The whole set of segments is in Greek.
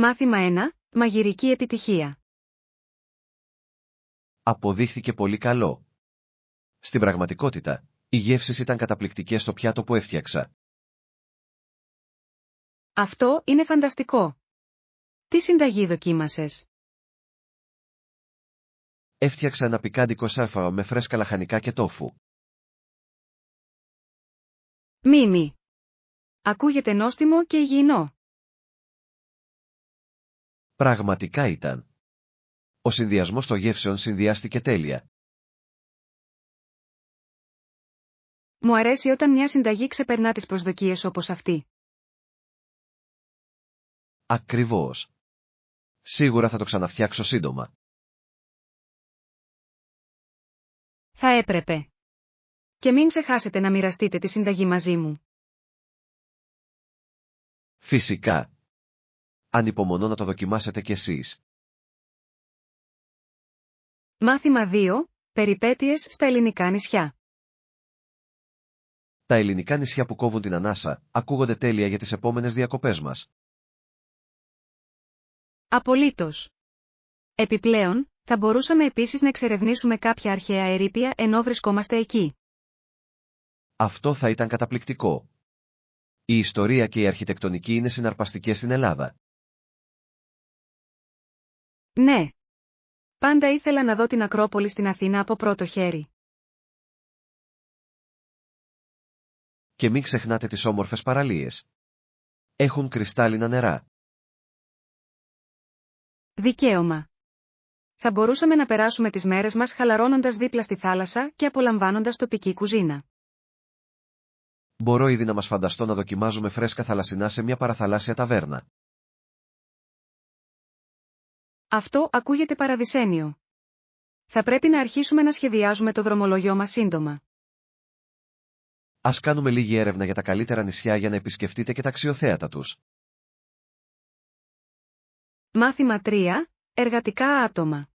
Μάθημα 1. Μαγειρική επιτυχία. Αποδείχθηκε πολύ καλό. Στην πραγματικότητα, οι γεύσεις ήταν καταπληκτικές στο πιάτο που έφτιαξα. Αυτό είναι φανταστικό. Τι συνταγή δοκίμασες? Έφτιαξα ένα πικάντικο σάρφαο με φρέσκα λαχανικά και τόφου. Μίμη. Ακούγεται νόστιμο και υγιεινό. Πραγματικά ήταν. Ο συνδυασμός των γεύσεων συνδυάστηκε τέλεια. Μου αρέσει όταν μια συνταγή ξεπερνά τις προσδοκίες όπως αυτή. Ακριβώς. Σίγουρα θα το ξαναφτιάξω σύντομα. Θα έπρεπε. Και μην ξεχάσετε να μοιραστείτε τη συνταγή μαζί μου. Φυσικά. Ανυπομονώ να το δοκιμάσετε κι εσείς. Μάθημα 2. Περιπέτειες στα ελληνικά νησιά. Τα ελληνικά νησιά που κόβουν την ανάσα, ακούγονται τέλεια για τις επόμενες διακοπές μας. Απολύτως. Επιπλέον, θα μπορούσαμε επίσης να εξερευνήσουμε κάποια αρχαία ερείπια ενώ βρισκόμαστε εκεί. Αυτό θα ήταν καταπληκτικό. Η ιστορία και η αρχιτεκτονική είναι συναρπαστικές στην Ελλάδα. Ναι. Πάντα ήθελα να δω την Ακρόπολη στην Αθήνα από πρώτο χέρι. Και μην ξεχνάτε τις όμορφες παραλίες. Έχουν κρυστάλλινα νερά. Δικαίωμα. Θα μπορούσαμε να περάσουμε τις μέρες μας χαλαρώνοντας δίπλα στη θάλασσα και απολαμβάνοντας τοπική κουζίνα. Μπορώ ήδη να μας φανταστώ να δοκιμάζουμε φρέσκα θαλασσινά σε μια παραθαλάσσια ταβέρνα. Αυτό ακούγεται παραδεισένιο. Θα πρέπει να αρχίσουμε να σχεδιάζουμε το δρομολόγιό μας σύντομα. Ας κάνουμε λίγη έρευνα για τα καλύτερα νησιά για να επισκεφτείτε και τα αξιοθέατα τους. Μάθημα 3. Εργατικά άτομα.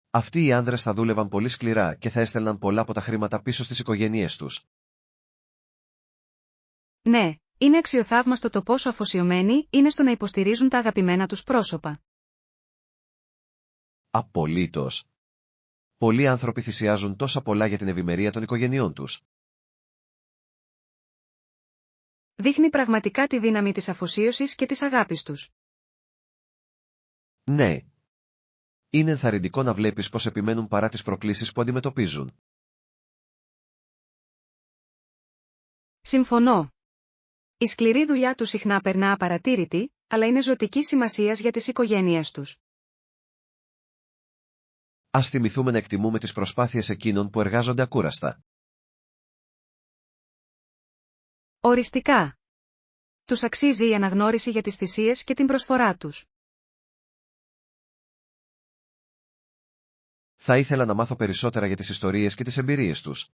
Αυτοί οι άνδρες θα δούλευαν πολύ σκληρά και θα έστελναν πολλά από τα χρήματα πίσω στις οικογένειές τους. Ναι, είναι αξιοθαύμαστο το πόσο αφοσιωμένοι είναι στο να υποστηρίζουν τα αγαπημένα τους πρόσωπα. Απολύτως. Πολλοί άνθρωποι θυσιάζουν τόσα πολλά για την ευημερία των οικογενειών τους. Δείχνει πραγματικά τη δύναμη της αφοσίωσης και της αγάπης τους. Ναι. Είναι ενθαρρυντικό να βλέπεις πως επιμένουν παρά τις προκλήσεις που αντιμετωπίζουν. Συμφωνώ. Η σκληρή δουλειά τους συχνά περνά απαρατήρητη, αλλά είναι ζωτικής σημασίας για τις οικογένειές τους. Ας θυμηθούμε να εκτιμούμε τις προσπάθειες εκείνων που εργάζονται ακούραστα. Οριστικά. Τους αξίζει η αναγνώριση για τις θυσίες και την προσφορά τους. Θα ήθελα να μάθω περισσότερα για τις ιστορίες και τις εμπειρίες τους.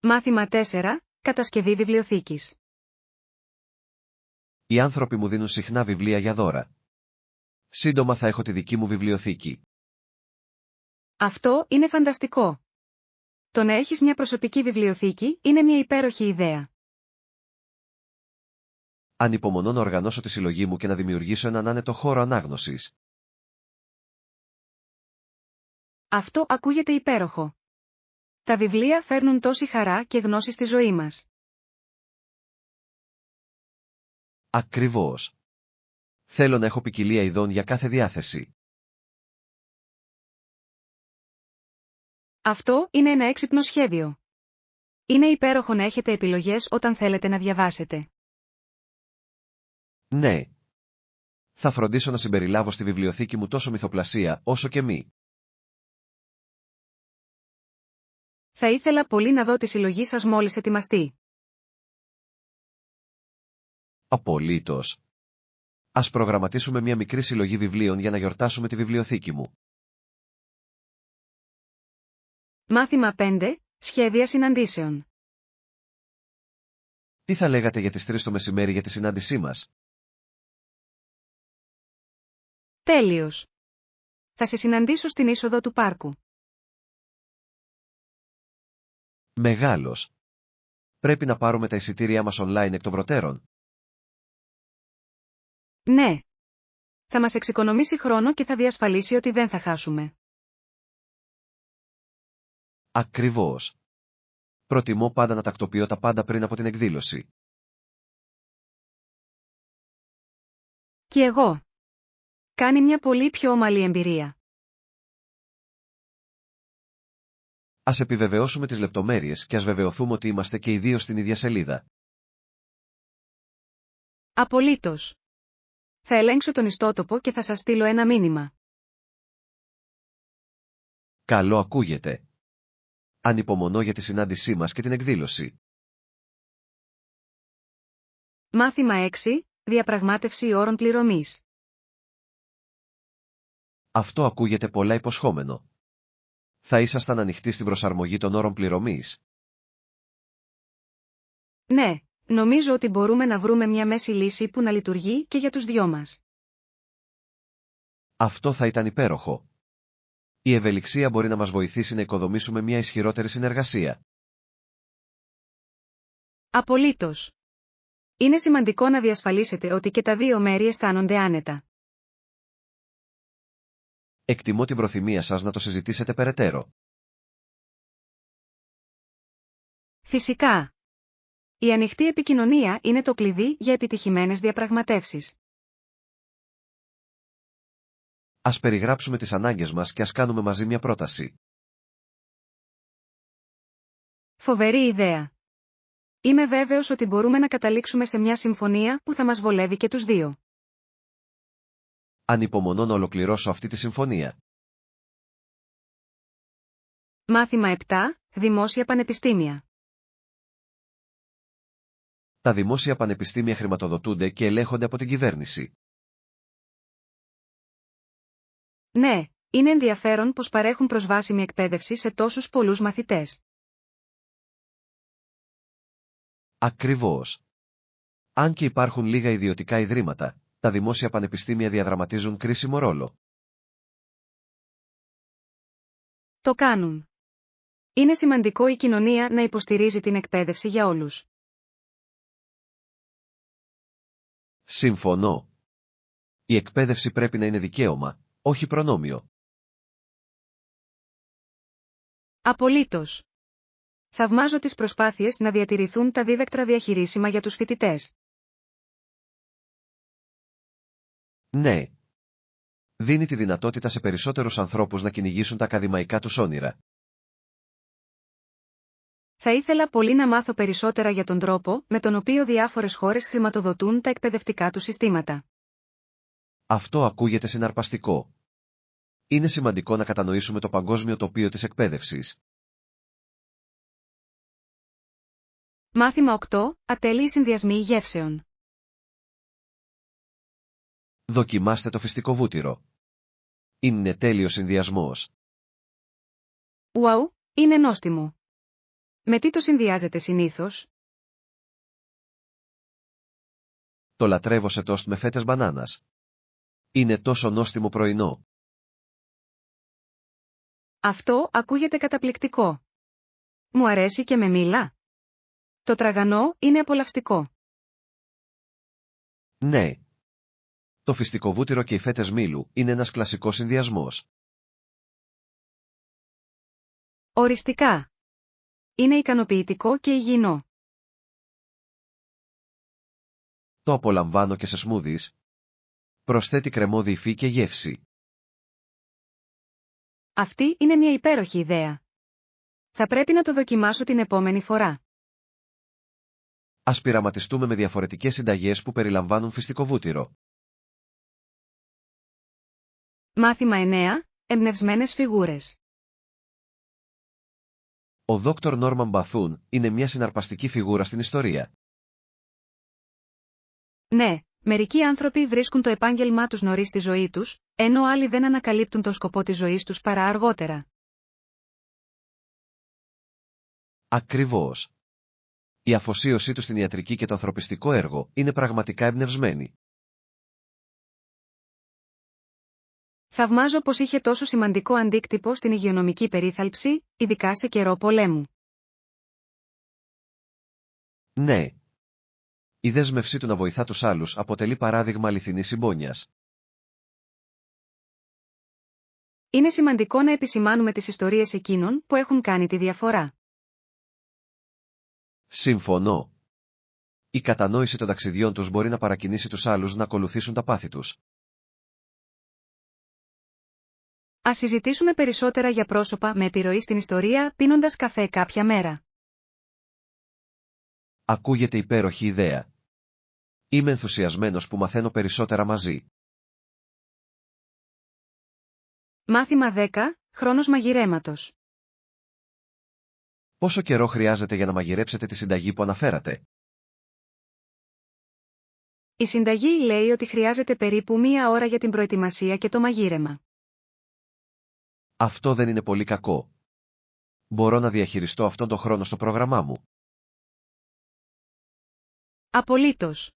Μάθημα 4. Κατασκευή βιβλιοθήκης. Οι άνθρωποι μου δίνουν συχνά βιβλία για δώρα. Σύντομα θα έχω τη δική μου βιβλιοθήκη. Αυτό είναι φανταστικό. Το να έχεις μια προσωπική βιβλιοθήκη είναι μια υπέροχη ιδέα. Ανυπομονώ να οργανώσω τη συλλογή μου και να δημιουργήσω έναν άνετο χώρο ανάγνωσης. Αυτό ακούγεται υπέροχο. Τα βιβλία φέρνουν τόση χαρά και γνώση στη ζωή μας. Ακριβώς. Θέλω να έχω ποικιλία ειδών για κάθε διάθεση. Αυτό είναι ένα έξυπνο σχέδιο. Είναι υπέροχο να έχετε επιλογές όταν θέλετε να διαβάσετε. Ναι. Θα φροντίσω να συμπεριλάβω στη βιβλιοθήκη μου τόσο μυθοπλασία όσο και μη. Θα ήθελα πολύ να δω τη συλλογή σας μόλις ετοιμαστεί. Απολύτως. Ας προγραμματίσουμε μια μικρή συλλογή βιβλίων για να γιορτάσουμε τη βιβλιοθήκη μου. Μάθημα 5. Σχέδια συναντήσεων. Τι θα λέγατε για τις 3 το μεσημέρι για τη συνάντησή μας? Τέλειος. Θα σε συναντήσω στην είσοδο του πάρκου. Μεγάλος. Πρέπει να πάρουμε τα εισιτήριά μας online εκ των προτέρων. Ναι. Θα μας εξοικονομήσει χρόνο και θα διασφαλίσει ότι δεν θα χάσουμε. Ακριβώς. Προτιμώ πάντα να τακτοποιώ τα πάντα πριν από την εκδήλωση. Και εγώ. Κάνει μια πολύ πιο ομαλή εμπειρία. Ας επιβεβαιώσουμε τις λεπτομέρειες και ας βεβαιωθούμε ότι είμαστε και οι δύο στην ίδια σελίδα. Απολύτως. Θα ελέγξω τον ιστότοπο και θα σας στείλω ένα μήνυμα. Καλό ακούγεται. Ανυπομονώ για τη συνάντησή μας και την εκδήλωση. Μάθημα 6. Διαπραγμάτευση όρων πληρωμής. Αυτό ακούγεται πολλά υποσχόμενο. Θα ήσασταν ανοιχτοί στην προσαρμογή των όρων πληρωμής? Ναι, νομίζω ότι μπορούμε να βρούμε μια μέση λύση που να λειτουργεί και για τους δυο μας. Αυτό θα ήταν υπέροχο. Η ευελιξία μπορεί να μας βοηθήσει να οικοδομήσουμε μια ισχυρότερη συνεργασία. Απολύτως. Είναι σημαντικό να διασφαλίσετε ότι και τα δύο μέρη αισθάνονται άνετα. Εκτιμώ την προθυμία σας να το συζητήσετε περαιτέρω. Φυσικά. Η ανοιχτή επικοινωνία είναι το κλειδί για επιτυχημένες διαπραγματεύσεις. Ας περιγράψουμε τις ανάγκες μας και ας κάνουμε μαζί μια πρόταση. Φοβερή ιδέα. Είμαι βέβαιος ότι μπορούμε να καταλήξουμε σε μια συμφωνία που θα μας βολεύει και τους δύο. Ανυπομονώ να ολοκληρώσω αυτή τη συμφωνία. Μάθημα 7. Δημόσια πανεπιστήμια. Τα δημόσια πανεπιστήμια χρηματοδοτούνται και ελέγχονται από την κυβέρνηση. Ναι, είναι ενδιαφέρον πως παρέχουν προσβάσιμη εκπαίδευση σε τόσους πολλούς μαθητές. Ακριβώς. Αν και υπάρχουν λίγα ιδιωτικά ιδρύματα, τα δημόσια πανεπιστήμια διαδραματίζουν κρίσιμο ρόλο. Το κάνουν. Είναι σημαντικό η κοινωνία να υποστηρίζει την εκπαίδευση για όλους. Συμφωνώ. Η εκπαίδευση πρέπει να είναι δικαίωμα, όχι προνόμιο. Απολύτως. Θαυμάζω τις προσπάθειες να διατηρηθούν τα δίδακτρα διαχειρίσιμα για τους φοιτητές. Ναι. Δίνει τη δυνατότητα σε περισσότερους ανθρώπους να κυνηγήσουν τα ακαδημαϊκά τους όνειρα. Θα ήθελα πολύ να μάθω περισσότερα για τον τρόπο με τον οποίο διάφορες χώρες χρηματοδοτούν τα εκπαιδευτικά του συστήματα. Αυτό ακούγεται συναρπαστικό. Είναι σημαντικό να κατανοήσουμε το παγκόσμιο τοπίο της εκπαίδευσης. Μάθημα 8. Ατέλειοι συνδυασμοί γεύσεων. Δοκιμάστε το φυστικό βούτυρο. Είναι τέλειος συνδυασμός. Ουαου, είναι νόστιμο. Με τι το συνδυάζετε συνήθως? Το λατρεύω σε τόστ με φέτες μπανάνας. Είναι τόσο νόστιμο πρωινό. Αυτό ακούγεται καταπληκτικό. Μου αρέσει και με μήλα. Το τραγανό είναι απολαυστικό. Ναι. Το φυστικό βούτυρο και οι φέτες μήλου είναι ένας κλασικός συνδυασμός. Οριστικά. Είναι ικανοποιητικό και υγιεινό. Το απολαμβάνω και σε σμούδις. Προσθέτει κρεμώδη υφή και γεύση. Αυτή είναι μια υπέροχη ιδέα. Θα πρέπει να το δοκιμάσω την επόμενη φορά. Ας πειραματιστούμε με διαφορετικές συνταγές που περιλαμβάνουν φυστικό βούτυρο. Μάθημα 9. Εμπνευσμένες φιγούρες. Ο Δόκτωρ Νόρμαν Μπαθούν είναι μια συναρπαστική φιγούρα στην ιστορία. Ναι, μερικοί άνθρωποι βρίσκουν το επάγγελμά τους νωρίς στη ζωή τους, ενώ άλλοι δεν ανακαλύπτουν τον σκοπό της ζωής τους παρά αργότερα. Ακριβώς. Η αφοσίωσή του στην ιατρική και το ανθρωπιστικό έργο είναι πραγματικά εμπνευσμένη. Θαυμάζω πως είχε τόσο σημαντικό αντίκτυπο στην υγειονομική περίθαλψη, ειδικά σε καιρό πολέμου. Ναι. Η δέσμευσή του να βοηθά τους άλλους αποτελεί παράδειγμα αληθινής συμπόνιας. Είναι σημαντικό να επισημάνουμε τις ιστορίες εκείνων που έχουν κάνει τη διαφορά. Συμφωνώ. Η κατανόηση των ταξιδιών τους μπορεί να παρακινήσει τους άλλους να ακολουθήσουν τα πάθη τους. Ας συζητήσουμε περισσότερα για πρόσωπα με επιρροή στην ιστορία πίνοντας καφέ κάποια μέρα. Ακούγεται υπέροχη ιδέα. Είμαι ενθουσιασμένος που μαθαίνω περισσότερα μαζί. Μάθημα 10. Χρόνος μαγειρέματος. Πόσο καιρό χρειάζεται για να μαγειρέψετε τη συνταγή που αναφέρατε? Η συνταγή λέει ότι χρειάζεται περίπου 1 ώρα για την προετοιμασία και το μαγείρεμα. Αυτό δεν είναι πολύ κακό. Μπορώ να διαχειριστώ αυτόν τον χρόνο στο πρόγραμμά μου. Απολύτως.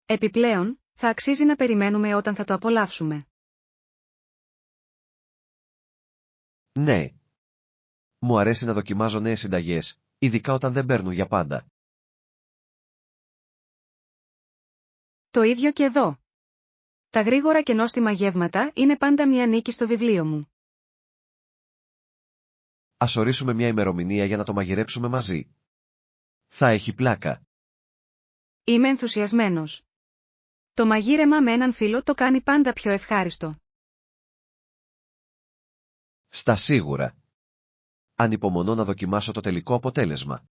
Επιπλέον, θα αξίζει να περιμένουμε όταν θα το απολαύσουμε. Ναι. Μου αρέσει να δοκιμάζω νέες συνταγές, ειδικά όταν δεν παίρνουν για πάντα. Το ίδιο και εδώ. Τα γρήγορα και νόστιμα γεύματα είναι πάντα μια νίκη στο βιβλίο μου. Ας ορίσουμε μια ημερομηνία για να το μαγειρέψουμε μαζί. Θα έχει πλάκα. Είμαι ενθουσιασμένος. Το μαγείρεμα με έναν φίλο το κάνει πάντα πιο ευχάριστο. Στα σίγουρα. Ανυπομονώ να δοκιμάσω το τελικό αποτέλεσμα.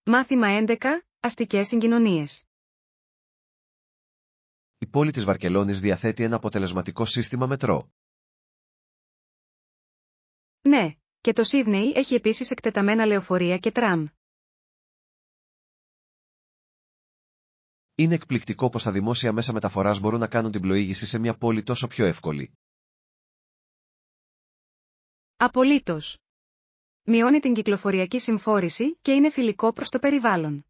Μάθημα 11. Αστικές συγκοινωνίες. Η πόλη της Βαρκελόνης διαθέτει ένα αποτελεσματικό σύστημα μετρό. Ναι, και το Σίδνεϊ έχει επίσης εκτεταμένα λεωφορεία και τραμ. Είναι εκπληκτικό πως τα δημόσια μέσα μεταφοράς μπορούν να κάνουν την πλοήγηση σε μια πόλη τόσο πιο εύκολη. Απολύτως. Μειώνει την κυκλοφοριακή συμφόρηση και είναι φιλικό προς το περιβάλλον.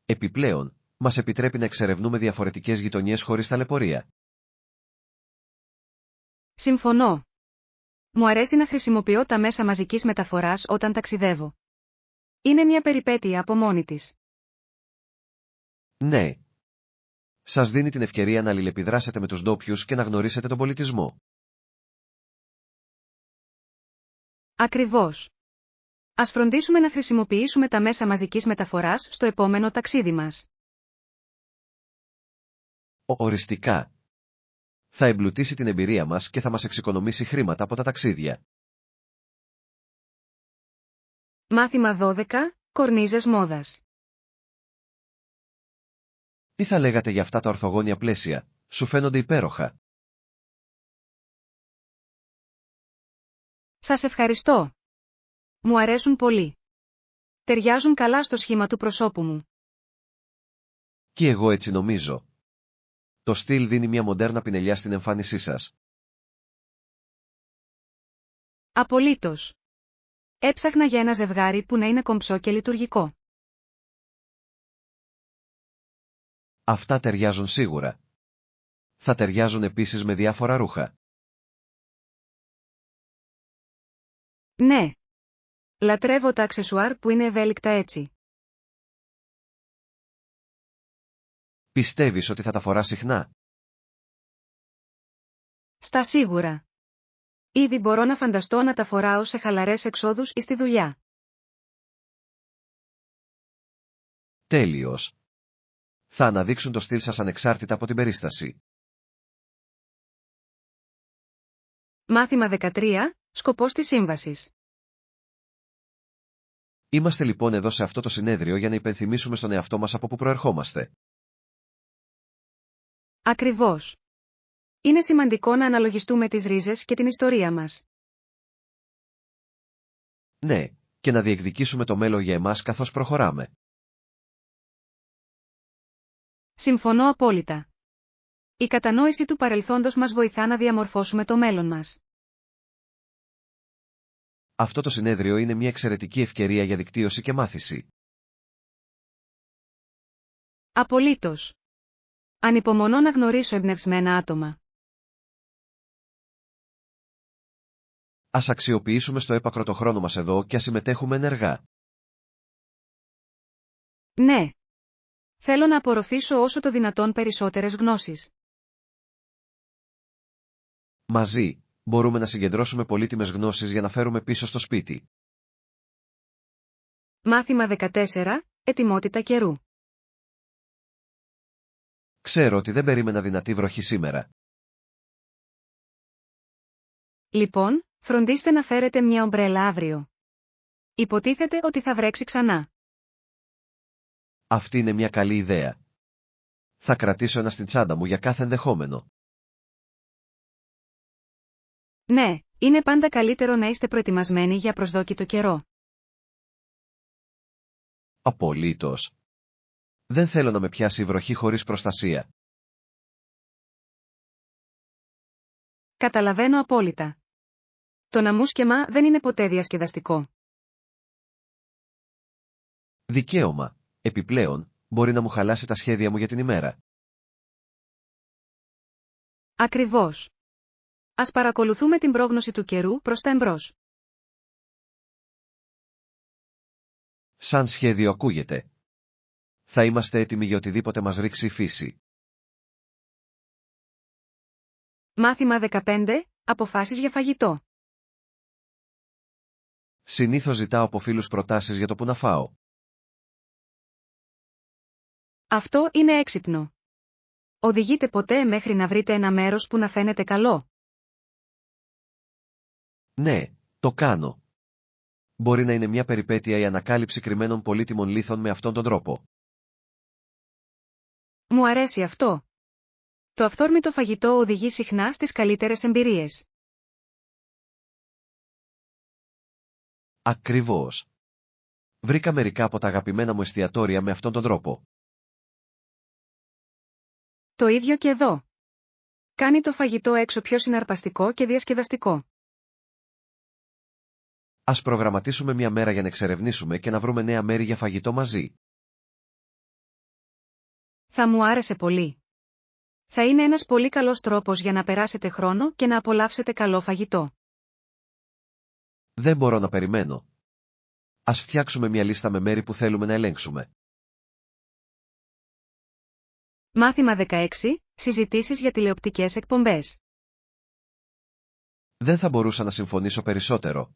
Επιπλέον, μας επιτρέπει να εξερευνούμε διαφορετικές γειτονιές χωρίς ταλαιπωρία. Συμφωνώ. Μου αρέσει να χρησιμοποιώ τα μέσα μαζικής μεταφοράς όταν ταξιδεύω. Είναι μια περιπέτεια από μόνη της. Ναι. Σας δίνει την ευκαιρία να αλληλεπιδράσετε με τους ντόπιους και να γνωρίσετε τον πολιτισμό. Ακριβώς. Ας φροντίσουμε να χρησιμοποιήσουμε τα μέσα μαζικής μεταφοράς στο επόμενο ταξίδι μας. Οριστικά. Θα εμπλουτίσει την εμπειρία μας και θα μας εξοικονομήσει χρήματα από τα ταξίδια. Μάθημα 12. Κορνίζες μόδας. Τι θα λέγατε για αυτά τα ορθογώνια πλαίσια? Σου φαίνονται υπέροχα. Σας ευχαριστώ. Μου αρέσουν πολύ. Ταιριάζουν καλά στο σχήμα του προσώπου μου. Κι εγώ έτσι νομίζω. Το στυλ δίνει μια μοντέρνα πινελιά στην εμφάνισή σας. Απολύτως. Έψαχνα για ένα ζευγάρι που να είναι κομψό και λειτουργικό. Αυτά ταιριάζουν σίγουρα. Θα ταιριάζουν επίσης με διάφορα ρούχα. Ναι. Λατρεύω τα αξεσουάρ που είναι ευέλικτα έτσι. Πιστεύεις ότι θα τα φοράς συχνά? Στα σίγουρα. Ήδη μπορώ να φανταστώ να τα φοράω σε χαλαρές εξόδους ή στη δουλειά. Τέλειος. Θα αναδείξουν το στυλ σας ανεξάρτητα από την περίσταση. Μάθημα 13. Σκοπός της σύμβασης. Είμαστε λοιπόν εδώ σε αυτό το συνέδριο για να υπενθυμίσουμε στον εαυτό μας από πού προερχόμαστε. Ακριβώς. Είναι σημαντικό να αναλογιστούμε τις ρίζες και την ιστορία μας. Ναι, και να διεκδικήσουμε το μέλλον για εμάς καθώς προχωράμε. Συμφωνώ απόλυτα. Η κατανόηση του παρελθόντος μας βοηθά να διαμορφώσουμε το μέλλον μας. Αυτό το συνέδριο είναι μια εξαιρετική ευκαιρία για δικτύωση και μάθηση. Απολύτως. Ανυπομονώ να γνωρίσω εμπνευσμένα άτομα. Ας αξιοποιήσουμε στο έπακρο το χρόνο μας εδώ και ας συμμετέχουμε ενεργά. Ναι. Θέλω να απορροφήσω όσο το δυνατόν περισσότερες γνώσεις. Μαζί, μπορούμε να συγκεντρώσουμε πολύτιμες γνώσεις για να φέρουμε πίσω στο σπίτι. Μάθημα 14. Ετοιμότητα καιρού. Ξέρω ότι δεν περίμενα δυνατή βροχή σήμερα. Λοιπόν, φροντίστε να φέρετε μια ομπρέλα αύριο. Υποτίθεται ότι θα βρέξει ξανά. Αυτή είναι μια καλή ιδέα. Θα κρατήσω ένα στην τσάντα μου για κάθε ενδεχόμενο. Ναι, είναι πάντα καλύτερο να είστε προετοιμασμένοι για προσδόκητο καιρό. Απολύτως. Δεν θέλω να με πιάσει η βροχή χωρίς προστασία. Καταλαβαίνω απόλυτα. Το ναμούσκεμα δεν είναι ποτέ διασκεδαστικό. Δικαίωμα. Επιπλέον, μπορεί να μου χαλάσει τα σχέδια μου για την ημέρα. Ακριβώς. Ας παρακολουθούμε την πρόγνωση του καιρού προς τα εμπρός. Σαν σχέδιο ακούγεται. Θα είμαστε έτοιμοι για οτιδήποτε μας ρίξει η φύση. Μάθημα 15. Αποφάσεις για φαγητό. Συνήθως ζητάω από φίλους προτάσεις για το που να φάω. Αυτό είναι έξυπνο. Οδηγείτε ποτέ μέχρι να βρείτε ένα μέρος που να φαίνεται καλό. Ναι, το κάνω. Μπορεί να είναι μια περιπέτεια η ανακάλυψη κρυμμένων πολύτιμων λίθων με αυτόν τον τρόπο. Μου αρέσει αυτό. Το αυθόρμητο φαγητό οδηγεί συχνά στις καλύτερες εμπειρίες. Ακριβώς. Βρήκα μερικά από τα αγαπημένα μου εστιατόρια με αυτόν τον τρόπο. Το ίδιο και εδώ. Κάνει το φαγητό έξω πιο συναρπαστικό και διασκεδαστικό. Ας προγραμματίσουμε μια μέρα για να εξερευνήσουμε και να βρούμε νέα μέρη για φαγητό μαζί. Θα μου άρεσε πολύ. Θα είναι ένας πολύ καλός τρόπος για να περάσετε χρόνο και να απολαύσετε καλό φαγητό. Δεν μπορώ να περιμένω. Ας φτιάξουμε μια λίστα με μέρη που θέλουμε να ελέγξουμε. Μάθημα 16. Συζητήσεις για τηλεοπτικές εκπομπές. Δεν θα μπορούσα να συμφωνήσω περισσότερο.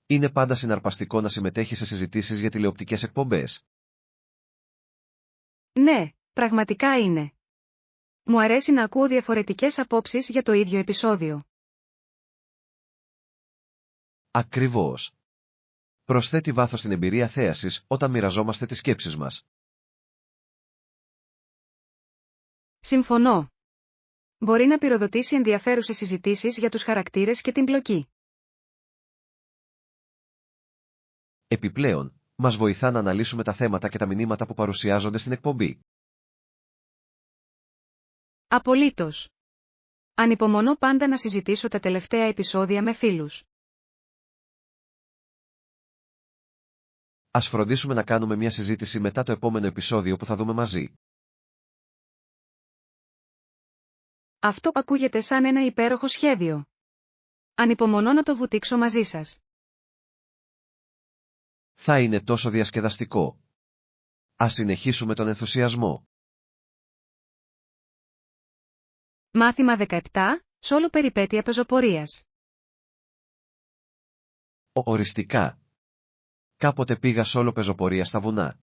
Είναι πάντα συναρπαστικό να συμμετέχει σε συζητήσεις για τηλεοπτικές εκπομπές. Ναι, πραγματικά είναι. Μου αρέσει να ακούω διαφορετικές απόψεις για το ίδιο επεισόδιο. Ακριβώς. Προσθέτει βάθος στην εμπειρία θέασης όταν μοιραζόμαστε τις σκέψεις μας. Συμφωνώ. Μπορεί να πυροδοτήσει ενδιαφέρουσες συζητήσεις για τους χαρακτήρες και την πλοκή. Επιπλέον, μας βοηθά να αναλύσουμε τα θέματα και τα μηνύματα που παρουσιάζονται στην εκπομπή. Απολύτως. Ανυπομονώ πάντα να συζητήσω τα τελευταία επεισόδια με φίλους. Ας φροντίσουμε να κάνουμε μια συζήτηση μετά το επόμενο επεισόδιο που θα δούμε μαζί. Αυτό ακούγεται σαν ένα υπέροχο σχέδιο. Ανυπομονώ να το βουτήξω μαζί σας. Θα είναι τόσο διασκεδαστικό. Ας συνεχίσουμε τον ενθουσιασμό. Μάθημα 17. Σόλο περιπέτεια πεζοπορίας. Οριστικά. Κάποτε πήγα σόλο πεζοπορία στα βουνά.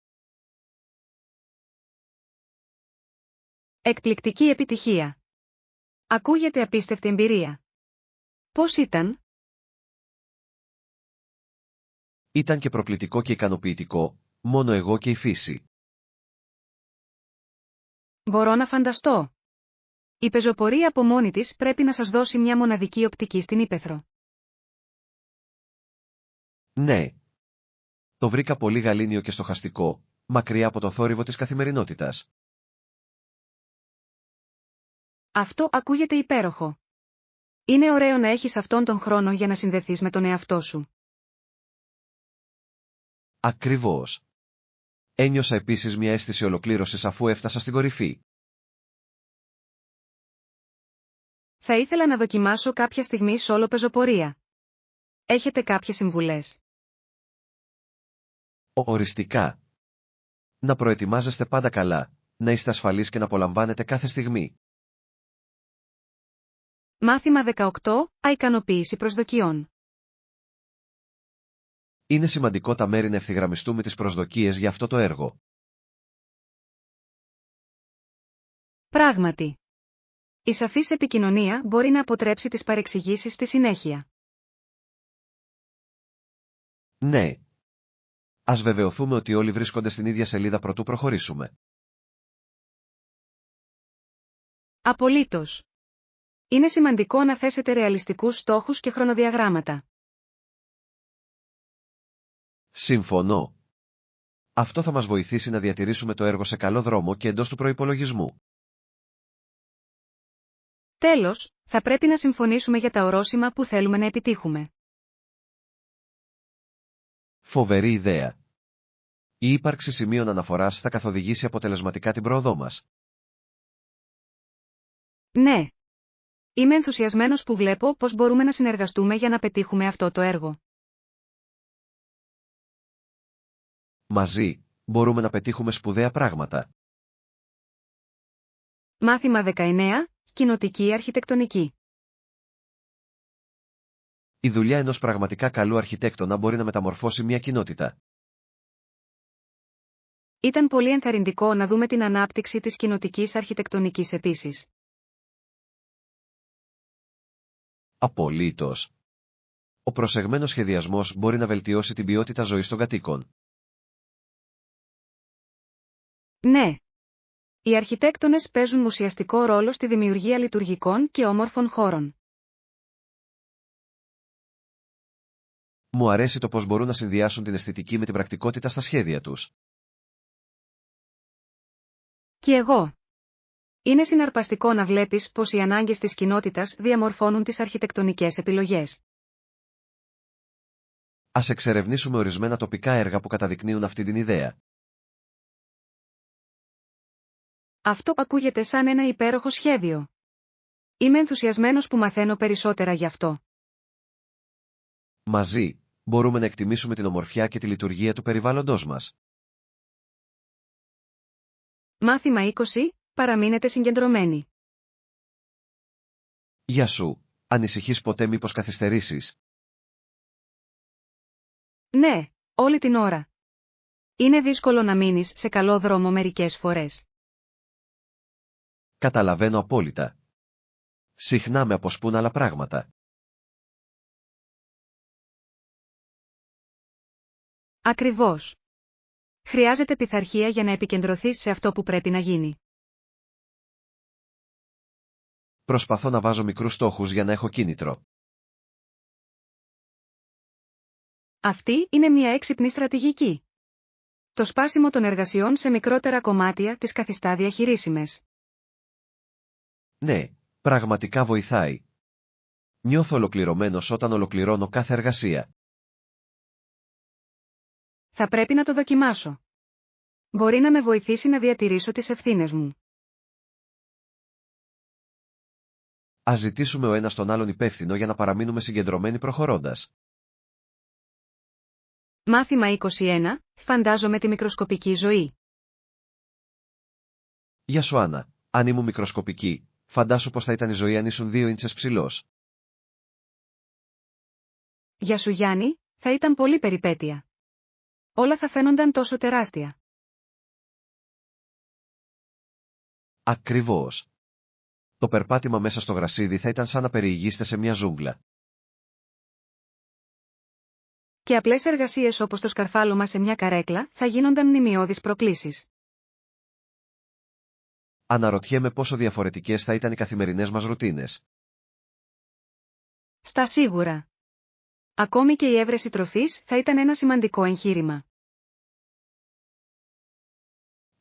Εκπληκτική επιτυχία. Ακούγεται απίστευτη εμπειρία. Πώς ήταν? Ήταν και προκλητικό και ικανοποιητικό, μόνο εγώ και η φύση. Μπορώ να φανταστώ. Η πεζοπορία από μόνη της πρέπει να σας δώσει μια μοναδική οπτική στην ύπαιθρο. Ναι. Το βρήκα πολύ γαλήνιο και στοχαστικό, μακριά από το θόρυβο της καθημερινότητας. Αυτό ακούγεται υπέροχο. Είναι ωραίο να έχεις αυτόν τον χρόνο για να συνδεθείς με τον εαυτό σου. Ακριβώς. Ένιωσα επίσης μια αίσθηση ολοκλήρωσης αφού έφτασα στην κορυφή. Θα ήθελα να δοκιμάσω κάποια στιγμή σόλο πεζοπορία. Έχετε κάποιες συμβουλές? Οριστικά. Να προετοιμάζεστε πάντα καλά, να είστε ασφαλείς και να απολαμβάνετε κάθε στιγμή. Μάθημα 18. Ικανοποίηση προσδοκιών. Είναι σημαντικό τα μέρη να ευθυγραμμιστούν με τις προσδοκίες για αυτό το έργο. Πράγματι. Η σαφής επικοινωνία μπορεί να αποτρέψει τις παρεξηγήσεις στη συνέχεια. Ναι. Ας βεβαιωθούμε ότι όλοι βρίσκονται στην ίδια σελίδα προτού προχωρήσουμε. Απολύτως. Είναι σημαντικό να θέσετε ρεαλιστικούς στόχους και χρονοδιαγράμματα. Συμφωνώ. Αυτό θα μας βοηθήσει να διατηρήσουμε το έργο σε καλό δρόμο και εντός του προϋπολογισμού. Τέλος, θα πρέπει να συμφωνήσουμε για τα ορόσημα που θέλουμε να επιτύχουμε. Φοβερή ιδέα. Η ύπαρξη σημείων αναφοράς θα καθοδηγήσει αποτελεσματικά την πρόοδό μας. Ναι. Είμαι ενθουσιασμένος που βλέπω πώς μπορούμε να συνεργαστούμε για να πετύχουμε αυτό το έργο. Μαζί, μπορούμε να πετύχουμε σπουδαία πράγματα. Μάθημα 19. Κοινοτική αρχιτεκτονική. Η δουλειά ενός πραγματικά καλού αρχιτέκτονα μπορεί να μεταμορφώσει μια κοινότητα. Ήταν πολύ ενθαρρυντικό να δούμε την ανάπτυξη της κοινοτικής αρχιτεκτονικής επίσης. Απολύτως. Ο προσεγμένος σχεδιασμός μπορεί να βελτιώσει την ποιότητα ζωής των κατοίκων. Ναι. Οι αρχιτέκτονες παίζουν ουσιαστικό ρόλο στη δημιουργία λειτουργικών και όμορφων χώρων. Μου αρέσει το πώς μπορούν να συνδυάσουν την αισθητική με την πρακτικότητα στα σχέδια τους. Και εγώ. Είναι συναρπαστικό να βλέπεις πως οι ανάγκες της κοινότητας διαμορφώνουν τις αρχιτεκτονικές επιλογές. Ας εξερευνήσουμε ορισμένα τοπικά έργα που καταδεικνύουν αυτή την ιδέα. Αυτό ακούγεται σαν ένα υπέροχο σχέδιο. Είμαι ενθουσιασμένος που μαθαίνω περισσότερα γι' αυτό. Μαζί, μπορούμε να εκτιμήσουμε την ομορφιά και τη λειτουργία του περιβάλλοντος μας. Μάθημα 20. Παραμείνετε συγκεντρωμένοι. Γεια σου, ανησυχείς ποτέ μήπως καθυστερήσεις? Ναι, όλη την ώρα. Είναι δύσκολο να μείνεις σε καλό δρόμο μερικές φορές. Καταλαβαίνω απόλυτα. Συχνά με αποσπούν άλλα πράγματα. Ακριβώς. Χρειάζεται πειθαρχία για να επικεντρωθείς σε αυτό που πρέπει να γίνει. Προσπαθώ να βάζω μικρούς στόχους για να έχω κίνητρο. Αυτή είναι μια έξυπνη στρατηγική. Το σπάσιμο των εργασιών σε μικρότερα κομμάτια τις καθιστά διαχειρίσιμες. Ναι, πραγματικά βοηθάει. Νιώθω ολοκληρωμένος όταν ολοκληρώνω κάθε εργασία. Θα πρέπει να το δοκιμάσω. Μπορεί να με βοηθήσει να διατηρήσω τις ευθύνες μου. Ας ζητήσουμε ο ένας τον άλλον υπεύθυνο για να παραμείνουμε συγκεντρωμένοι προχωρώντας. Μάθημα 21. Φαντάζομαι τη μικροσκοπική ζωή. Γεια σου Άννα, αν ήμουν μικροσκοπική, φαντάσου πως θα ήταν η ζωή αν ήσουν 2 ίντσες ψηλός. Γεια σου Γιάννη, θα ήταν πολύ περιπέτεια. Όλα θα φαίνονταν τόσο τεράστια. Ακριβώς. Το περπάτημα μέσα στο γρασίδι θα ήταν σαν να περιηγείστε σε μια ζούγκλα. Και απλές εργασίες όπως το σκαρφάλωμα σε μια καρέκλα θα γίνονταν μνημειώδεις προκλήσεις. Αναρωτιέμαι πόσο διαφορετικές θα ήταν οι καθημερινές μας ρουτίνες. Στα σίγουρα. Ακόμη και η έβρεση τροφής θα ήταν ένα σημαντικό εγχείρημα.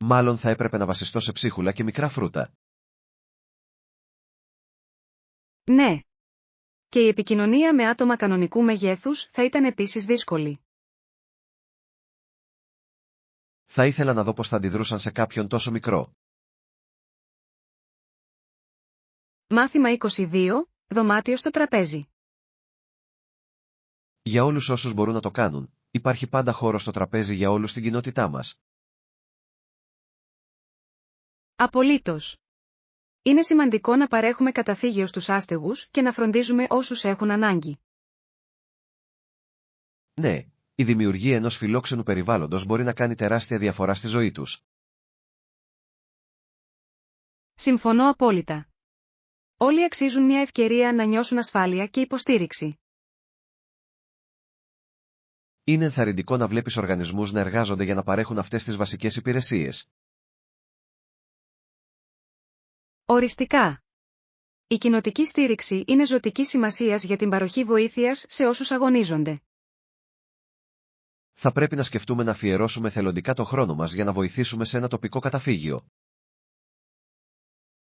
Μάλλον θα έπρεπε να βασιστώ σε ψίχουλα και μικρά φρούτα. Ναι. Και η επικοινωνία με άτομα κανονικού μεγέθους θα ήταν επίσης δύσκολη. Θα ήθελα να δω πώς θα αντιδρούσαν σε κάποιον τόσο μικρό. Μάθημα 22. Δωμάτιο στο τραπέζι. Για όλους όσους μπορούν να το κάνουν, υπάρχει πάντα χώρο στο τραπέζι για όλους στην κοινότητά μας. Απολύτως. Είναι σημαντικό να παρέχουμε καταφύγιο στους άστεγους και να φροντίζουμε όσους έχουν ανάγκη. Ναι, η δημιουργία ενός φιλόξενου περιβάλλοντος μπορεί να κάνει τεράστια διαφορά στη ζωή τους. Συμφωνώ απόλυτα. Όλοι αξίζουν μια ευκαιρία να νιώσουν ασφάλεια και υποστήριξη. Είναι ενθαρρυντικό να βλέπεις οργανισμούς να εργάζονται για να παρέχουν αυτές τις βασικές υπηρεσίες. Οριστικά. Η κοινοτική στήριξη είναι ζωτικής σημασίας για την παροχή βοήθειας σε όσους αγωνίζονται. Θα πρέπει να σκεφτούμε να αφιερώσουμε θελοντικά το χρόνο μας για να βοηθήσουμε σε ένα τοπικό καταφύγιο.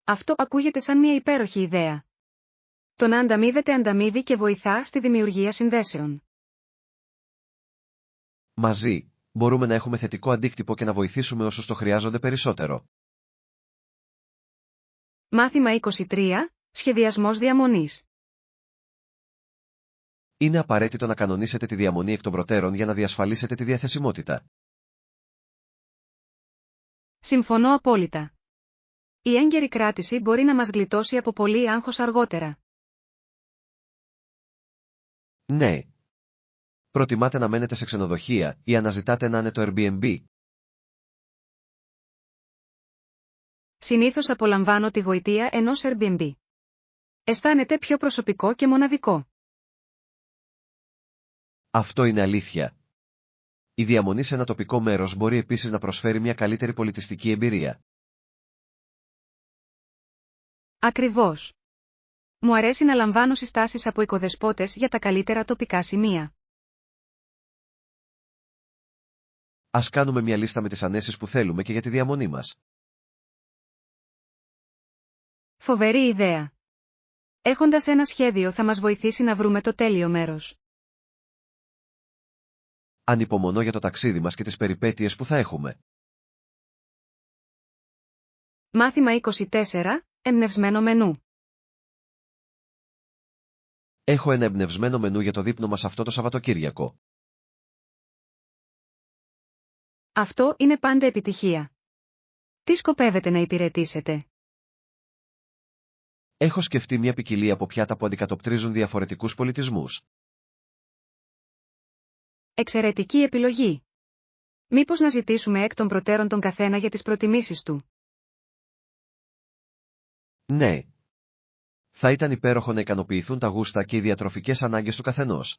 Αυτό ακούγεται σαν μια υπέροχη ιδέα. Το να ανταμείβει και βοηθά στη δημιουργία συνδέσεων. Μαζί, μπορούμε να έχουμε θετικό αντίκτυπο και να βοηθήσουμε όσους το χρειάζονται περισσότερο. Μάθημα 23. Σχεδιασμός διαμονής. Είναι απαραίτητο να κανονίσετε τη διαμονή εκ των προτέρων για να διασφαλίσετε τη διαθεσιμότητα. Συμφωνώ απόλυτα. Η έγκαιρη κράτηση μπορεί να μας γλιτώσει από πολύ άγχος αργότερα. Ναι. Προτιμάτε να μένετε σε ξενοδοχεία ή αναζητάτε να είναι το Airbnb? Συνήθως απολαμβάνω τη γοητεία ενός Airbnb. Αισθάνεται πιο προσωπικό και μοναδικό. Αυτό είναι αλήθεια. Η διαμονή σε ένα τοπικό μέρος μπορεί επίσης να προσφέρει μια καλύτερη πολιτιστική εμπειρία. Ακριβώς. Μου αρέσει να λαμβάνω συστάσεις από οικοδεσπότες για τα καλύτερα τοπικά σημεία. Ας κάνουμε μια λίστα με τις ανέσεις που θέλουμε και για τη διαμονή μας. Φοβερή ιδέα. Έχοντας ένα σχέδιο θα μας βοηθήσει να βρούμε το τέλειο μέρος. Ανυπομονώ για το ταξίδι μας και τις περιπέτειες που θα έχουμε. Μάθημα 24. Εμπνευσμένο μενού. Έχω ένα εμπνευσμένο μενού για το δείπνο μας αυτό το Σαββατοκύριακο. Αυτό είναι πάντα επιτυχία. Τι σκοπεύετε να υπηρετήσετε? Έχω σκεφτεί μια ποικιλία από πιάτα που αντικατοπτρίζουν διαφορετικούς πολιτισμούς. Εξαιρετική επιλογή. Μήπως να ζητήσουμε εκ των προτέρων τον καθένα για τις προτιμήσεις του? Ναι. Θα ήταν υπέροχο να ικανοποιηθούν τα γούστα και οι διατροφικές ανάγκες του καθενός.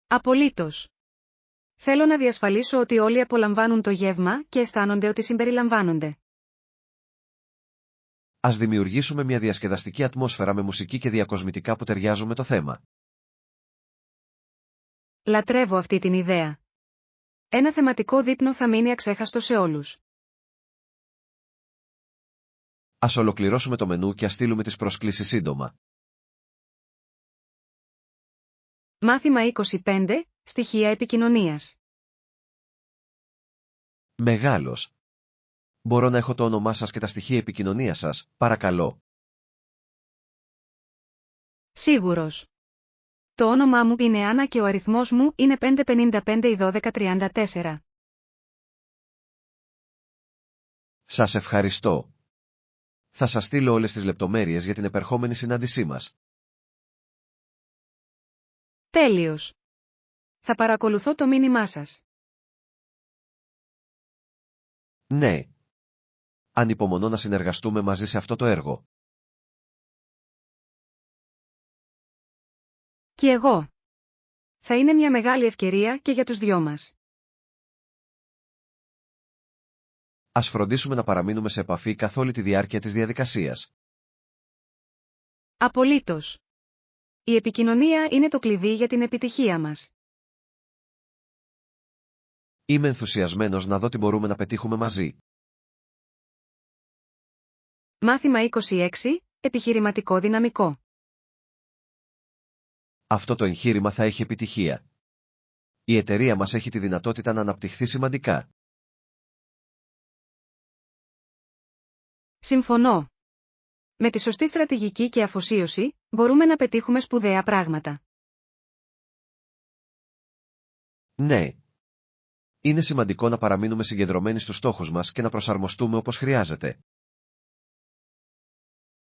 Απολύτως. Θέλω να διασφαλίσω ότι όλοι απολαμβάνουν το γεύμα και αισθάνονται ότι συμπεριλαμβάνονται. Ας δημιουργήσουμε μια διασκεδαστική ατμόσφαιρα με μουσική και διακοσμητικά που ταιριάζουν με το θέμα. Λατρεύω αυτή την ιδέα. Ένα θεματικό δείπνο θα μείνει αξέχαστο σε όλους. Ας ολοκληρώσουμε το μενού και ας στείλουμε τις προσκλήσεις σύντομα. Μάθημα 25. Στοιχεία επικοινωνίας. Μεγάλος. Μπορώ να έχω το όνομά σας και τα στοιχεία επικοινωνίας σας, παρακαλώ? Σίγουρος. Το όνομά μου είναι Άννα και ο αριθμός μου είναι 555-1234. Σας ευχαριστώ. Θα σας στείλω όλες τις λεπτομέρειες για την επερχόμενη συνάντησή μας. Τέλειος. Θα παρακολουθώ το μήνυμά σας. Ναι. Ανυπομονώ να συνεργαστούμε μαζί σε αυτό το έργο. Και εγώ. Θα είναι μια μεγάλη ευκαιρία και για τους δυο μας. Ας φροντίσουμε να παραμείνουμε σε επαφή καθ' όλη τη διάρκεια της διαδικασίας. Απολύτως. Η επικοινωνία είναι το κλειδί για την επιτυχία μας. Είμαι ενθουσιασμένος να δω τι μπορούμε να πετύχουμε μαζί. Μάθημα 26. Επιχειρηματικό δυναμικό. Αυτό το εγχείρημα θα έχει επιτυχία. Η εταιρεία μας έχει τη δυνατότητα να αναπτυχθεί σημαντικά. Συμφωνώ. Με τη σωστή στρατηγική και αφοσίωση, μπορούμε να πετύχουμε σπουδαία πράγματα. Ναι. Είναι σημαντικό να παραμείνουμε συγκεντρωμένοι στους στόχους μας και να προσαρμοστούμε όπως χρειάζεται.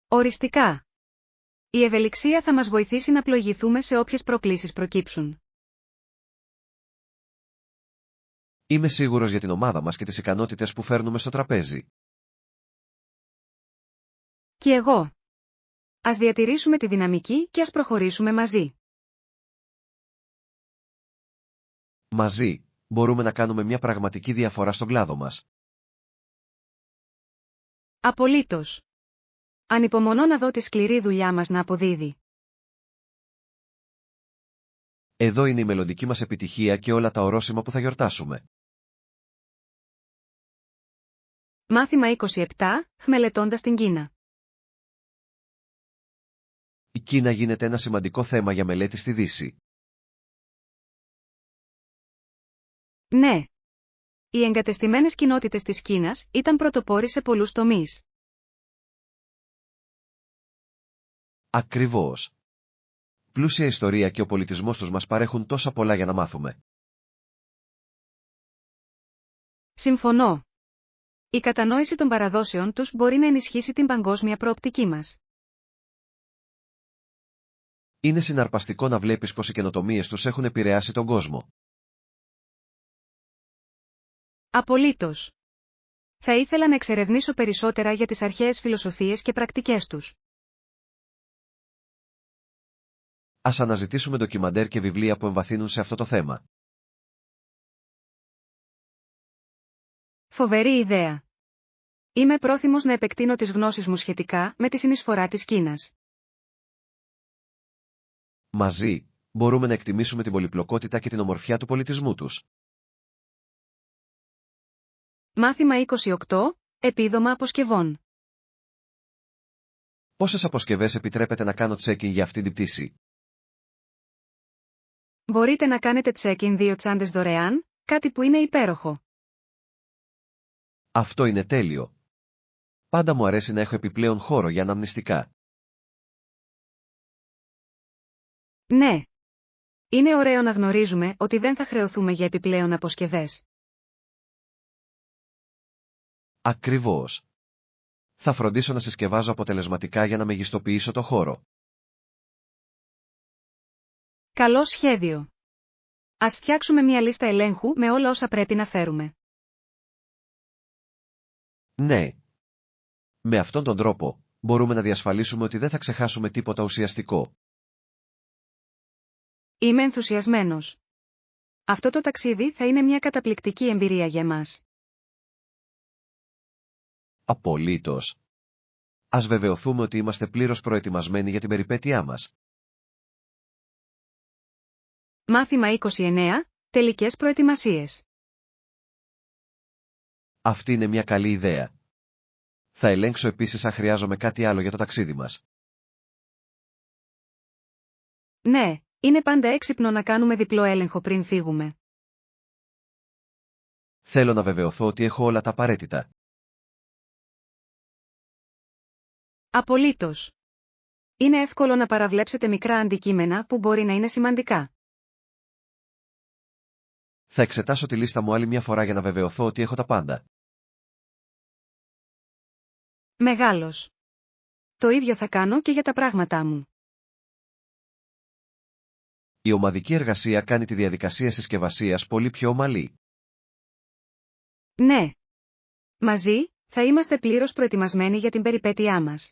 Οριστικά. Η ευελιξία θα μας βοηθήσει να πλοηγηθούμε σε όποιες προκλήσεις προκύψουν. Είμαι σίγουρος για την ομάδα μας και τις ικανότητες που φέρνουμε στο τραπέζι. Και εγώ. Ας διατηρήσουμε τη δυναμική και ας προχωρήσουμε μαζί. Μαζί, μπορούμε να κάνουμε μια πραγματική διαφορά στον κλάδο μας. Απολύτως. Ανυπομονώ να δω τη σκληρή δουλειά μας να αποδίδει. Εδώ είναι η μελλοντική μας επιτυχία και όλα τα ορόσημα που θα γιορτάσουμε. Μάθημα 27, μελετώντας την Κίνα. Η Κίνα γίνεται ένα σημαντικό θέμα για μελέτη στη Δύση. Ναι. Οι εγκατεστημένες κοινότητες της Κίνας ήταν πρωτοπόροι σε πολλούς τομείς. Ακριβώς. Πλούσια ιστορία και ο πολιτισμός τους μας παρέχουν τόσα πολλά για να μάθουμε. Συμφωνώ. Η κατανόηση των παραδόσεων τους μπορεί να ενισχύσει την παγκόσμια προοπτική μας. Είναι συναρπαστικό να βλέπεις πως οι καινοτομίες τους έχουν επηρεάσει τον κόσμο. Απολύτως. Θα ήθελα να εξερευνήσω περισσότερα για τις αρχαίες φιλοσοφίες και πρακτικές τους. Ας αναζητήσουμε ντοκιμαντέρ και βιβλία που εμβαθύνουν σε αυτό το θέμα. Φοβερή ιδέα. Είμαι πρόθυμος να επεκτείνω τις γνώσεις μου σχετικά με τη συνεισφορά της Κίνας. Μαζί, μπορούμε να εκτιμήσουμε την πολυπλοκότητα και την ομορφιά του πολιτισμού τους. Μάθημα 28, επίδομα αποσκευών. Πόσες αποσκευές επιτρέπεται να κάνω check-in για αυτή την πτήση? Μπορείτε να κάνετε check-in 2 τσάντες δωρεάν, κάτι που είναι υπέροχο. Αυτό είναι τέλειο. Πάντα μου αρέσει να έχω επιπλέον χώρο για αναμνηστικά. Ναι. Είναι ωραίο να γνωρίζουμε ότι δεν θα χρεωθούμε για επιπλέον αποσκευές. Ακριβώς. Θα φροντίσω να συσκευάζω αποτελεσματικά για να μεγιστοποιήσω το χώρο. Καλό σχέδιο. Ας φτιάξουμε μια λίστα ελέγχου με όλα όσα πρέπει να φέρουμε. Ναι. Με αυτόν τον τρόπο, μπορούμε να διασφαλίσουμε ότι δεν θα ξεχάσουμε τίποτα ουσιαστικό. Είμαι ενθουσιασμένος. Αυτό το ταξίδι θα είναι μια καταπληκτική εμπειρία για μας. Απολύτως. Ας βεβαιωθούμε ότι είμαστε πλήρως προετοιμασμένοι για την περιπέτειά μας. Μάθημα 29, τελικές προετοιμασίες. Αυτή είναι μια καλή ιδέα. Θα ελέγξω επίσης αν χρειάζομαι κάτι άλλο για το ταξίδι μας. Ναι, είναι πάντα έξυπνο να κάνουμε διπλό έλεγχο πριν φύγουμε. Θέλω να βεβαιωθώ ότι έχω όλα τα απαραίτητα. Απολύτως. Είναι εύκολο να παραβλέψετε μικρά αντικείμενα που μπορεί να είναι σημαντικά. Θα εξετάσω τη λίστα μου άλλη μια φορά για να βεβαιωθώ ότι έχω τα πάντα. Μεγάλος. Το ίδιο θα κάνω και για τα πράγματά μου. Η ομαδική εργασία κάνει τη διαδικασία συσκευασίας πολύ πιο ομαλή. Ναι. Μαζί, θα είμαστε πλήρως προετοιμασμένοι για την περιπέτειά μας.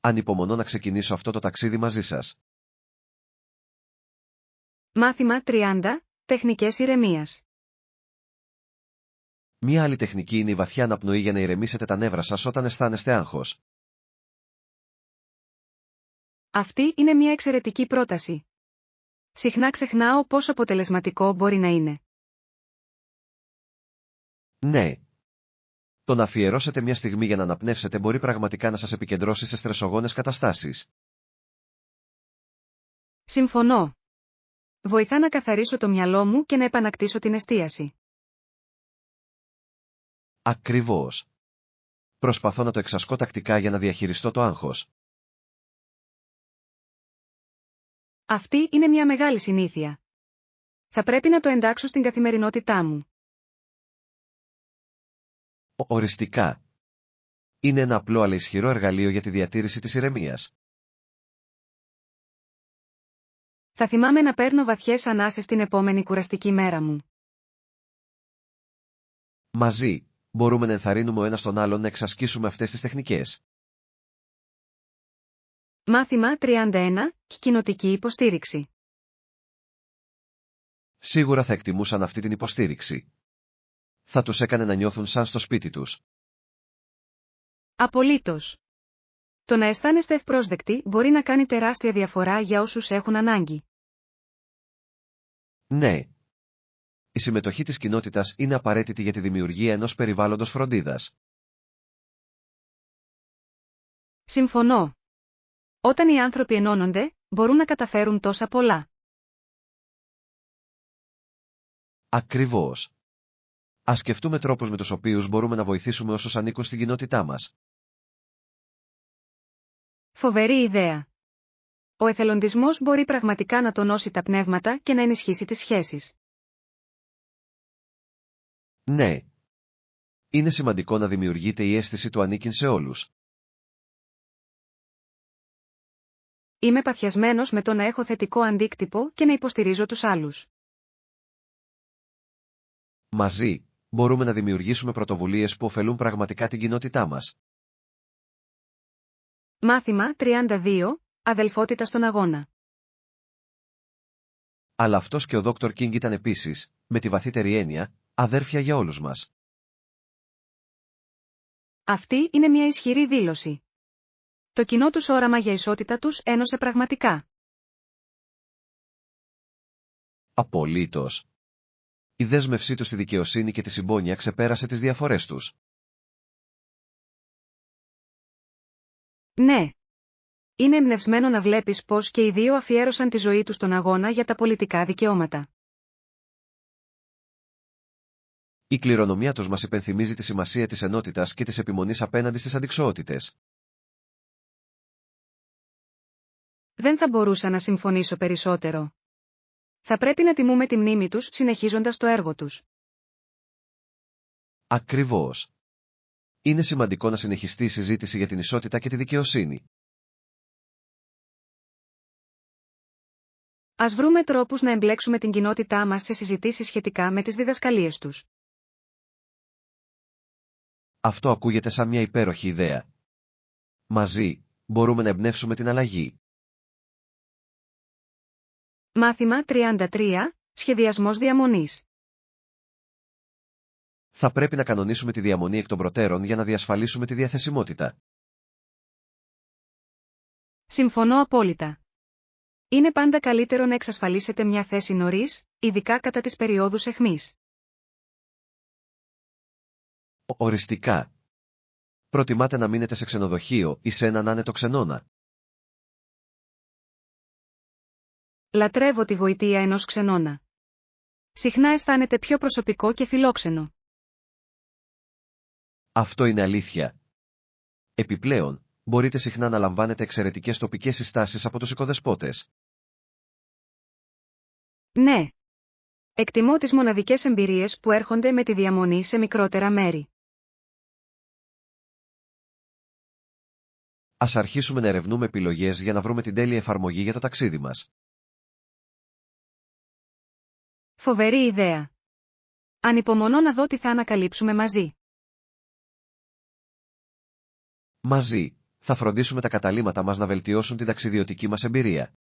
Ανυπομονώ να ξεκινήσω αυτό το ταξίδι μαζί σας. Μάθημα 30, τεχνικές ηρεμίας. Μία άλλη τεχνική είναι η βαθιά αναπνοή για να ηρεμήσετε τα νεύρα σας όταν αισθάνεστε άγχος. Αυτή είναι μια εξαιρετική πρόταση. Συχνά ξεχνάω πόσο αποτελεσματικό μπορεί να είναι. Ναι. Το να αφιερώσετε μια στιγμή για να αναπνεύσετε μπορεί πραγματικά να σας επικεντρώσει σε στρεσογόνες καταστάσεις. Συμφωνώ. Βοηθά να καθαρίσω το μυαλό μου και να επανακτήσω την εστίαση. Ακριβώς. Προσπαθώ να το εξασκώ τακτικά για να διαχειριστώ το άγχος. Αυτή είναι μια μεγάλη συνήθεια. Θα πρέπει να το εντάξω στην καθημερινότητά μου. Οριστικά. Είναι ένα απλό αλλά ισχυρό εργαλείο για τη διατήρηση της ηρεμίας. Θα θυμάμαι να παίρνω βαθιές ανάσες την επόμενη κουραστική μέρα μου. Μαζί, μπορούμε να ενθαρρύνουμε ο ένας τον άλλον να εξασκήσουμε αυτές τις τεχνικές. Μάθημα 31. Κοινοτική υποστήριξη. Σίγουρα θα εκτιμούσαν αυτή την υποστήριξη. Θα τους έκανε να νιώθουν σαν στο σπίτι τους. Απολύτως. Το να αισθάνεστε ευπρόσδεκτοι μπορεί να κάνει τεράστια διαφορά για όσους έχουν ανάγκη. Ναι. Η συμμετοχή της κοινότητας είναι απαραίτητη για τη δημιουργία ενός περιβάλλοντος φροντίδας. Συμφωνώ. Όταν οι άνθρωποι ενώνονται, μπορούν να καταφέρουν τόσα πολλά. Ακριβώς. Ας σκεφτούμε τρόπους με τους οποίους μπορούμε να βοηθήσουμε όσους ανήκουν στην κοινότητά μας. Φοβερή ιδέα. Ο εθελοντισμός μπορεί πραγματικά να τονώσει τα πνεύματα και να ενισχύσει τις σχέσεις. Ναι. Είναι σημαντικό να δημιουργείται η αίσθηση του ανήκειν σε όλους. Είμαι παθιασμένος με το να έχω θετικό αντίκτυπο και να υποστηρίζω τους άλλους. Μαζί, μπορούμε να δημιουργήσουμε πρωτοβουλίες που ωφελούν πραγματικά την κοινότητά μας. Μάθημα 32. Αδελφότητα στον αγώνα. Αλλά αυτός και ο Δόκτωρ Κίνγκ ήταν επίσης, με τη βαθύτερη έννοια, αδέρφια για όλους μας. Αυτή είναι μια ισχυρή δήλωση. Το κοινό τους όραμα για ισότητα τους ένωσε πραγματικά. Απολύτως. Η δέσμευσή τους στη δικαιοσύνη και τη συμπόνια ξεπέρασε τις διαφορές τους. Ναι. Είναι εμπνευσμένο να βλέπεις πως και οι δύο αφιέρωσαν τη ζωή τους στον αγώνα για τα πολιτικά δικαιώματα. Η κληρονομιά τους μας υπενθυμίζει τη σημασία της ενότητας και της επιμονής απέναντι στις αντιξοότητες. Δεν θα μπορούσα να συμφωνήσω περισσότερο. Θα πρέπει να τιμούμε τη μνήμη τους συνεχίζοντας το έργο τους. Ακριβώς. Είναι σημαντικό να συνεχιστεί η συζήτηση για την ισότητα και τη δικαιοσύνη. Ας βρούμε τρόπους να εμπλέξουμε την κοινότητά μας σε συζητήσεις σχετικά με τις διδασκαλίες τους. Αυτό ακούγεται σαν μια υπέροχη ιδέα. Μαζί, μπορούμε να εμπνεύσουμε την αλλαγή. Μάθημα 33. Σχεδιασμός διαμονής. Θα πρέπει να κανονίσουμε τη διαμονή εκ των προτέρων για να διασφαλίσουμε τη διαθεσιμότητα. Συμφωνώ απόλυτα. Είναι πάντα καλύτερο να εξασφαλίσετε μια θέση νωρίς, ειδικά κατά τις περιόδους αιχμής. Οριστικά. Προτιμάτε να μείνετε σε ξενοδοχείο ή σε έναν άνετο ξενώνα. Λατρεύω τη γοητεία ενός ξενώνα. Συχνά αισθάνεται πιο προσωπικό και φιλόξενο. Αυτό είναι αλήθεια. Επιπλέον, μπορείτε συχνά να λαμβάνετε εξαιρετικές τοπικές συστάσεις από τους οικοδεσπότες. Ναι. Εκτιμώ τις μοναδικές εμπειρίες που έρχονται με τη διαμονή σε μικρότερα μέρη. Ας αρχίσουμε να ερευνούμε επιλογές για να βρούμε την τέλεια εφαρμογή για το ταξίδι μας. Φοβερή ιδέα. Ανυπομονώ να δω τι θα ανακαλύψουμε μαζί. Μαζί, θα φροντίσουμε τα καταλύματα μας να βελτιώσουν την ταξιδιωτική μας εμπειρία.